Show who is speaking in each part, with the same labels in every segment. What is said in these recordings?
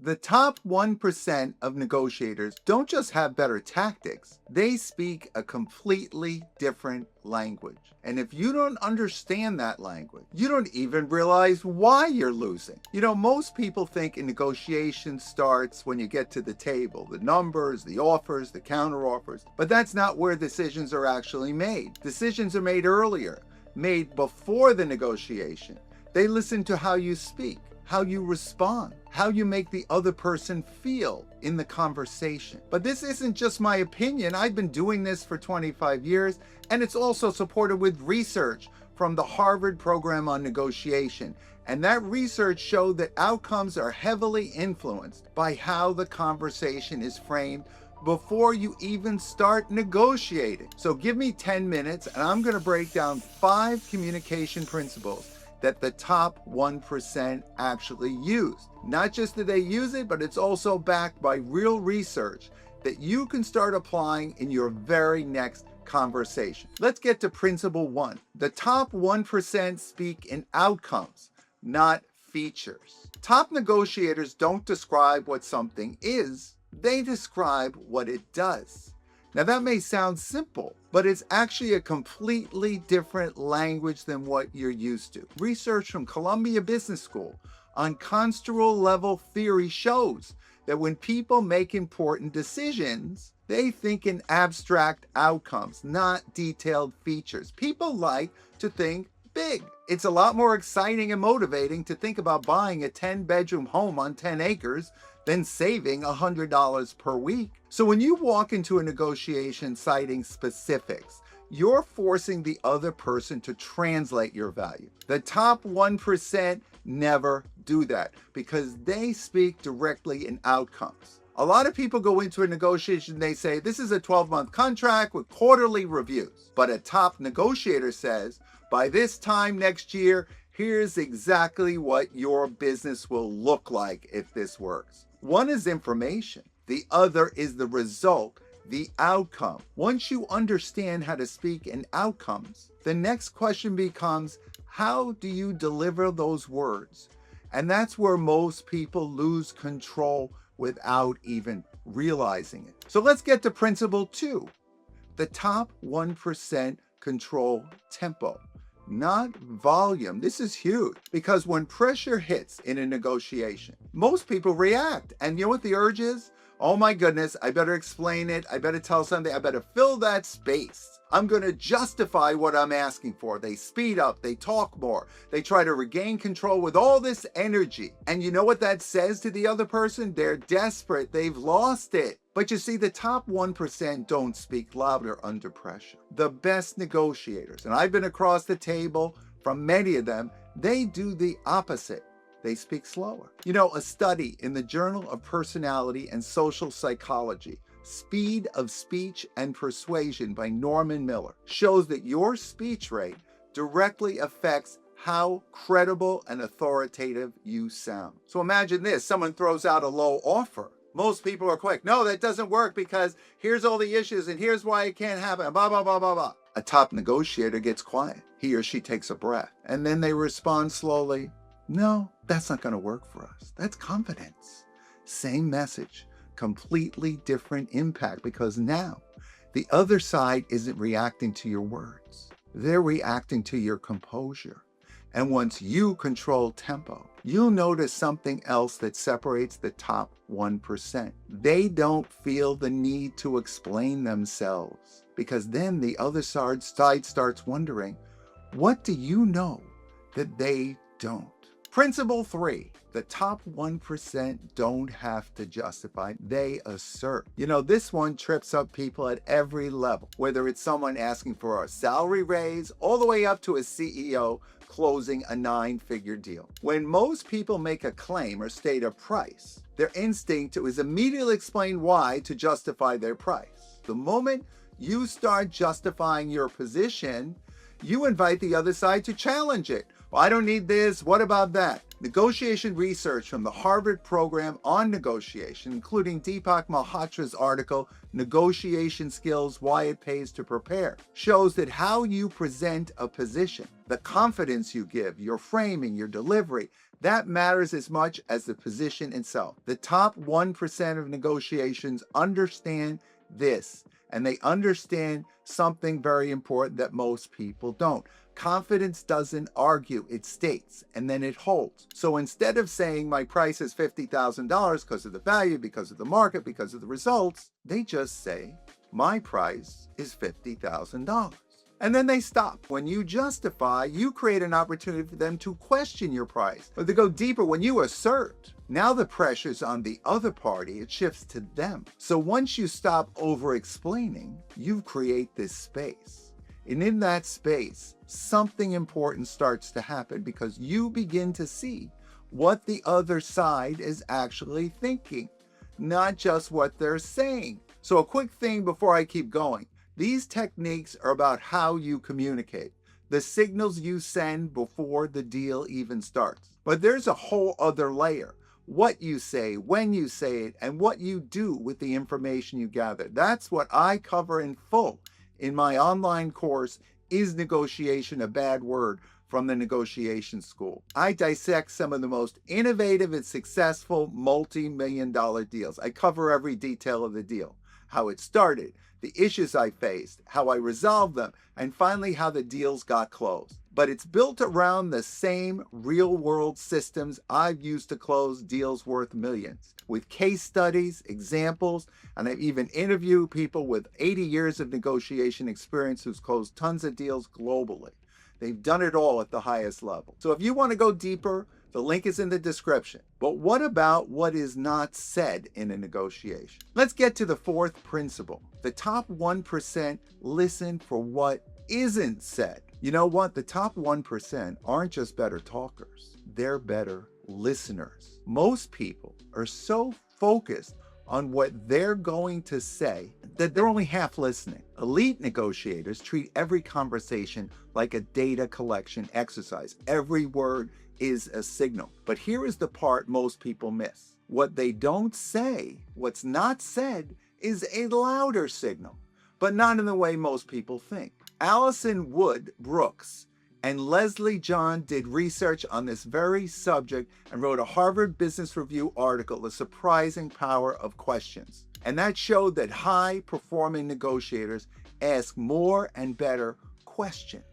Speaker 1: The top 1% of negotiators don't just have better tactics, they speak a completely different language. And if you don't understand that language, you don't even realize why you're losing. Most people think a negotiation starts when you get to the table, the numbers, the offers, the counter offers, but that's not where decisions are actually made. Decisions are made earlier, made before the negotiation. They listen to how you speak, how you respond, how you make the other person feel in the conversation. But this isn't just my opinion. I've been doing this for 25 years, and it's also supported with research from the Harvard program on negotiation. And that research showed that outcomes are heavily influenced by how the conversation is framed before you even start negotiating. So give me 10 minutes, and I'm going to break down 5 communication principles that the top 1% actually use. Not just do they use it, but it's also backed by real research that you can start applying in your very next conversation. Let's get to principle 1. The top 1% speak in outcomes, not features. Top negotiators don't describe what something is, they describe what it does. Now that may sound simple, but it's actually a completely different language than what you're used to. Research from Columbia Business School on construal level theory shows that when people make important decisions, they think in abstract outcomes, not detailed features. People like to think big. It's a lot more exciting and motivating to think about buying a 10-bedroom home on 10 acres than saving $100 per week. So when you walk into a negotiation citing specifics, you're forcing the other person to translate your value. The top 1% never do that because they speak directly in outcomes. A lot of people go into a negotiation, they say, this is a 12-month contract with quarterly reviews. But a top negotiator says, by this time next year, here's exactly what your business will look like if this works. One is information. The other is the result, the outcome. Once you understand how to speak in outcomes, the next question becomes, how do you deliver those words? And that's where most people lose control without even realizing it. So let's get to principle 2. The top 1% control tempo, not volume. This is huge because when pressure hits in a negotiation, most people react. And you know what the urge is? Oh my goodness, I better explain it. I better tell something. I better fill that space. I'm going to justify what I'm asking for. They speed up. They talk more. They try to regain control with all this energy. And you know what that says to the other person? They're desperate. They've lost it. But you see, the top 1% don't speak louder under pressure. The best negotiators, and I've been across the table from many of them, they do the opposite. They speak slower. A study in the Journal of Personality and Social Psychology, Speed of Speech and Persuasion by Norman Miller, shows that your speech rate directly affects how credible and authoritative you sound. So imagine this, someone throws out a low offer. Most people are quick. No, that doesn't work because here's all the issues and here's why it can't happen. Blah, blah, blah, blah, blah. A top negotiator gets quiet. He or she takes a breath and then they respond slowly. No, that's not going to work for us. That's confidence. Same message, completely different impact because now the other side isn't reacting to your words. They're reacting to your composure. And once you control tempo, you'll notice something else that separates the top 1%. They don't feel the need to explain themselves because then the other side starts wondering, what do you know that they don't? Principle 3, the top 1% don't have to justify, they assert. This one trips up people at every level, whether it's someone asking for a salary raise all the way up to a CEO closing a 9-figure deal. When most people make a claim or state a price, their instinct is immediately explain why to justify their price. The moment you start justifying your position, you invite the other side to challenge it. Well, I don't need this. What about that? Negotiation research from the Harvard program on negotiation, including Deepak Malhotra's article, Negotiation Skills, Why It Pays to Prepare, shows that how you present a position, the confidence you give, your framing, your delivery, That matters as much as the position itself. The top 1% of negotiations understand this, and they understand something very important that most people don't. Confidence doesn't argue, it states, and then it holds. So instead of saying my price is $50,000 because of the value, because of the market, because of the results, they just say my price is $50,000. And then they stop. When you justify, you create an opportunity for them to question your price or to go deeper. When you assert, now the pressure's on the other party, it shifts to them. So once you stop over-explaining, you create this space. And in that space, something important starts to happen because you begin to see what the other side is actually thinking, not just what they're saying. So a quick thing before I keep going. These techniques are about how you communicate, the signals you send before the deal even starts. But there's a whole other layer. What you say, when you say it, and what you do with the information you gather. That's what I cover in full in my online course, Is Negotiation a Bad Word? From the Negotiation School. I dissect some of the most innovative and successful multi-million-dollar deals. I cover every detail of the deal, how it started, the issues I faced, how I resolved them, and finally how the deals got closed. But it's built around the same real-world systems I've used to close deals worth millions, with case studies, examples, and I've even interviewed people with 80 years of negotiation experience who's closed tons of deals globally. They've done it all at the highest level. So if you want to go deeper, the link is in the description. But what about what is not said in a negotiation? Let's get to the fourth principle. The top 1% listen for what isn't said. You know what? The top 1% aren't just better talkers. They're better listeners. Most people are so focused on what they're going to say that they're only half listening. Elite negotiators treat every conversation like a data collection exercise. Every word is a signal. But here is the part most people miss. What they don't say, what's not said, is a louder signal, but not in the way most people think. Allison Wood Brooks and Leslie John did research on this very subject and wrote a Harvard Business Review article, The Surprising Power of Questions. And that showed that high-performing negotiators ask more and better questions.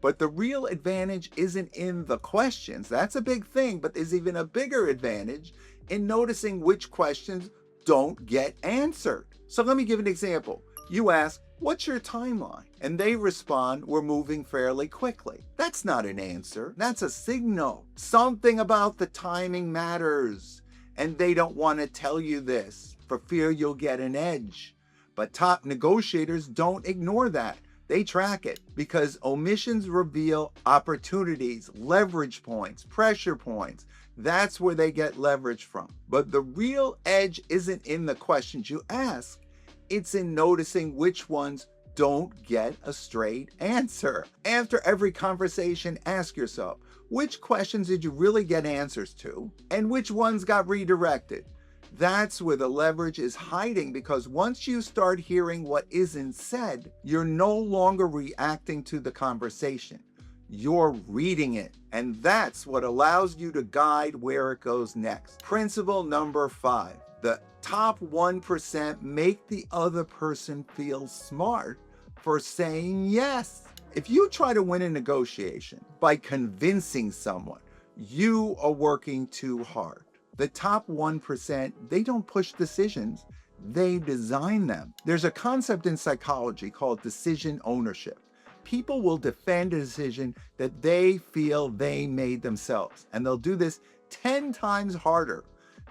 Speaker 1: But the real advantage isn't in the questions. That's a big thing, but there's even a bigger advantage in noticing which questions don't get answered. So let me give an example. You ask, what's your timeline? And they respond, we're moving fairly quickly. That's not an answer. That's a signal. Something about the timing matters. And they don't want to tell you this for fear you'll get an edge. But top negotiators don't ignore that. They track it because omissions reveal opportunities, leverage points, pressure points. That's where they get leverage from. But the real edge isn't in the questions you ask. It's in noticing which ones don't get a straight answer. After every conversation, ask yourself, which questions did you really get answers to? And which ones got redirected? That's where the leverage is hiding, because once you start hearing what isn't said, you're no longer reacting to the conversation. You're reading it. And that's what allows you to guide where it goes next. Principle number 5. The top 1% make the other person feel smart for saying yes. If you try to win a negotiation by convincing someone, you are working too hard. The top 1%, they don't push decisions, they design them. There's a concept in psychology called decision ownership. People will defend a decision that they feel they made themselves, and they'll do this 10 times harder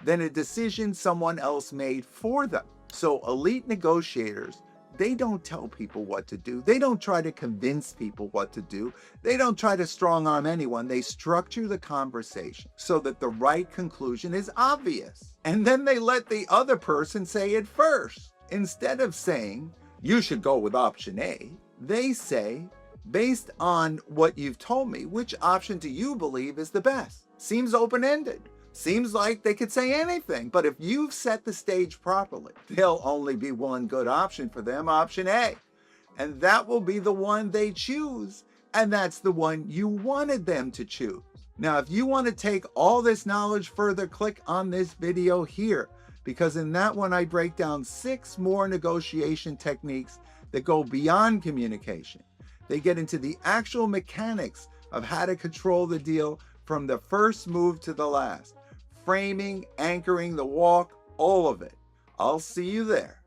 Speaker 1: than a decision someone else made for them. So elite negotiators, they don't tell people what to do. They don't try to convince people what to do. They don't try to strong arm anyone. They structure the conversation so that the right conclusion is obvious. And then they let the other person say it first. Instead of saying, you should go with option A, they say, based on what you've told me, which option do you believe is the best? Seems open-ended. Seems like they could say anything, but if you've set the stage properly, there'll only be one good option for them, option A. And that will be the one they choose, and that's the one you wanted them to choose. Now, if you want to take all this knowledge further, click on this video here, because in that one I break down 6 more negotiation techniques that go beyond communication. They get into the actual mechanics of how to control the deal from the first move to the last. Framing, anchoring the walk, all of it. I'll see you there.